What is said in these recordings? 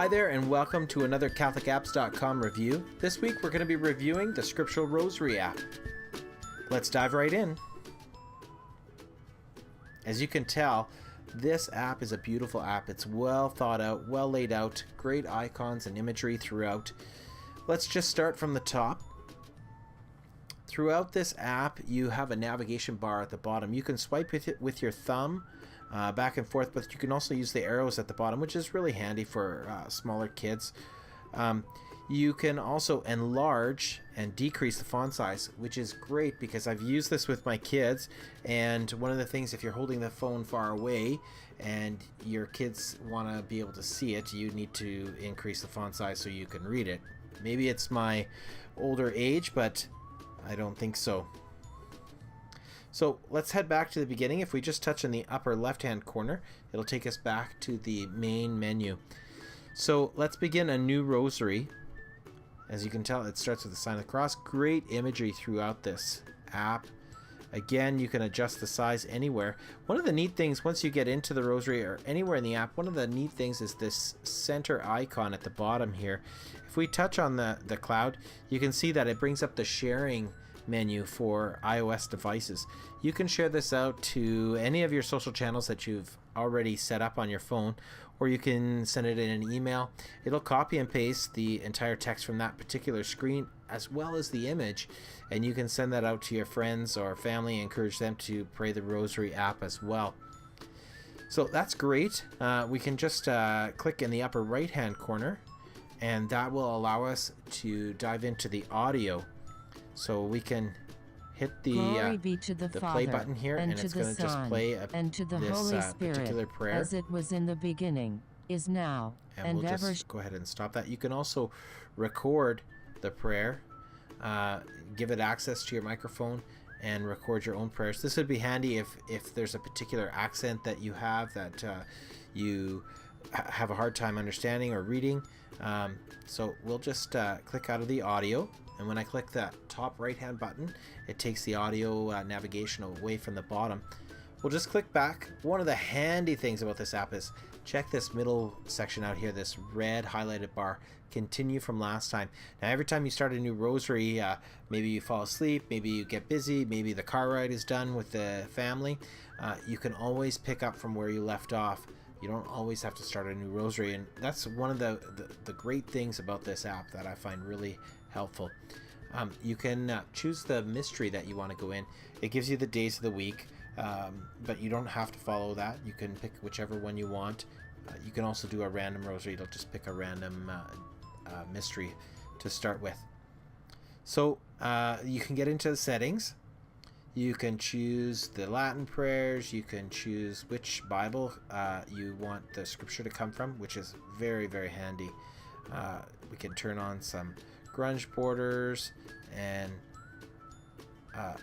Hi there, and welcome to another CatholicApps.com review. This week we're going to be reviewing the Scriptural Rosary App. Let's dive right in. As you can tell, this app is a beautiful app. It's well thought out, well laid out, great icons and imagery throughout. Let's just start from the top. Throughout this app, you have a navigation bar at the bottom. You can swipe with your thumb back and forth, but you can also use the arrows at the bottom, which is really handy for smaller kids. You can also enlarge and decrease the font size, which is great because I've used this with my kids. And one of the things, if you're holding the phone far away and your kids want to be able to see it, you need to increase the font size so you can read it. Maybe it's my older age, but I don't think so. So let's head back to the beginning. If we just touch on the upper left-hand corner, it'll take us back to the main menu. So let's begin a new rosary. As you can tell, it starts with the sign of the cross. Great imagery throughout this app. Again, you can adjust the size anywhere. One of the neat things, once you get into the rosary or anywhere in the app, one of the neat things is this center icon at the bottom here. If we touch on the cloud, you can see that it brings up the sharing menu for iOS devices. You can share this out to any of your social channels that you've already set up on your phone, or you can send it in an email. It'll copy and paste the entire text from that particular screen as well as the image, and you can send that out to your friends or family and encourage them to pray the Rosary app as well. So that's great. We can just click in the upper right hand corner, and that will allow us to dive into the audio. So we can hit the play button here, and it's going to just play this particular prayer. As it was in the beginning, is now, and we'll just go ahead and stop that. You can also record the prayer, give it access to your microphone, and record your own prayers. This would be handy if there's a particular accent that you have that you have a hard time understanding or reading. So we'll just click out of the audio. And when I click that top right hand button, it takes the audio navigation away from the bottom. We'll just click back. One of the handy things about this app is check this middle section out here, this red highlighted bar, continue from last time. Now every time you start a new rosary, maybe you fall asleep, maybe you get busy, maybe the car ride is done with the family, you can always pick up from where you left off. You don't always have to start a new rosary, and that's one of the great things about this app that I find really helpful. You can choose the mystery that you want to go in. It gives you the days of the week, but you don't have to follow that. You can pick whichever one you want. You can also do a random rosary. It'll just pick a random mystery to start with. So you can get into the settings. You can choose the Latin prayers. You can choose which Bible you want the scripture to come from, which is very, very handy. We can turn on some grunge borders and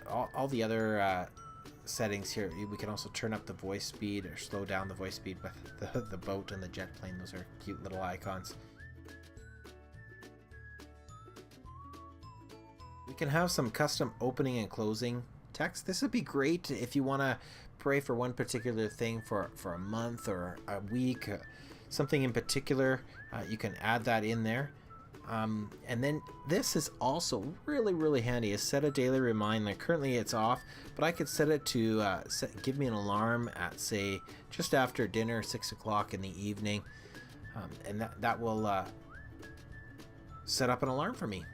all the other settings here. We can also turn up the voice speed or slow down the voice speed with the boat and the jet plane. Those are cute little icons. We can have some custom opening and closing text. This would be great if you want to pray for one particular thing for a month or a week, something in particular. You can add that in there. And then this is also really, really handy. Is set a daily reminder. Currently it's off, but I could set it to give me an alarm at, say, just after dinner, 6 o'clock in the evening, and that will set up an alarm for me.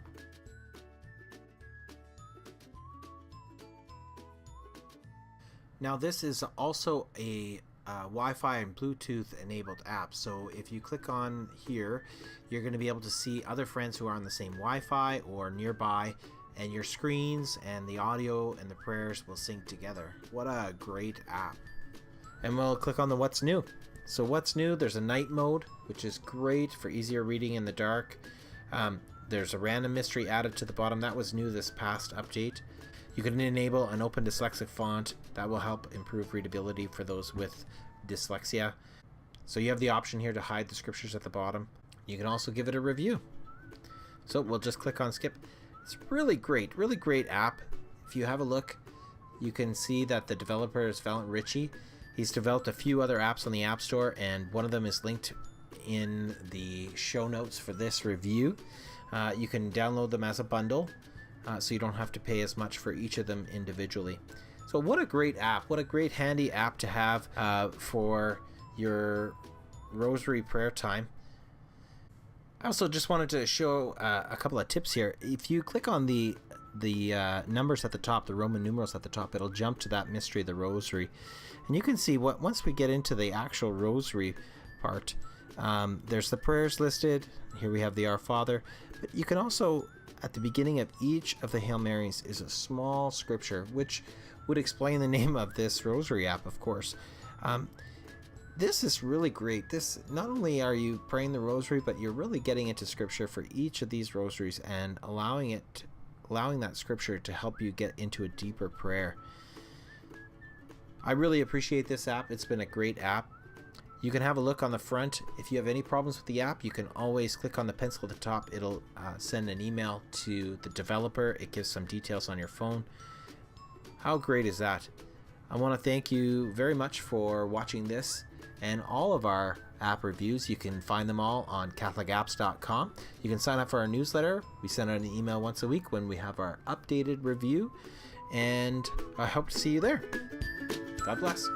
Now this is also a Wi-Fi and Bluetooth enabled app, so if you click on here, you're going to be able to see other friends who are on the same Wi-Fi or nearby, and your screens and the audio and the prayers will sync together. What a great app. And we'll click on the what's new. So what's new, there's a night mode, which is great for easier reading in the dark. There's a random mystery added to the bottom. That was new this past update. You can enable an open dyslexic font. That will help improve readability for those with dyslexia. So you have the option here to hide the scriptures at the bottom. You can also give it a review. So we'll just click on skip. It's really great app. If you have a look, you can see that the developer is Valent Ritchie. He's developed a few other apps on the App Store, and one of them is linked in the show notes for this review. You can download them as a bundle, so you don't have to pay as much for each of them individually. So what a great app. What a great handy app to have for your rosary prayer time. I also just wanted to show a couple of tips here. If you click on the numbers at the top, the Roman numerals at the top, it'll jump to that mystery of the rosary. And you can see once we get into the actual rosary part, there's the prayers listed. Here we have the Our Father. But you can also, at the beginning of each of the Hail Marys, is a small scripture, which would explain the name of this rosary app, of course. This is really great. This, not only are you praying the rosary, but you're really getting into scripture for each of these rosaries and allowing that scripture to help you get into a deeper prayer. I really appreciate this app. It's been a great app. You can have a look on the front. If you have any problems with the app, you can always click on the pencil at the top. It'll send an email to the developer. It gives some details on your phone. How great is that? I want to thank you very much for watching this and all of our app reviews. You can find them all on catholicapps.com. You can sign up for our newsletter. We send out an email once a week when we have our updated review, and I hope to see you there. God bless.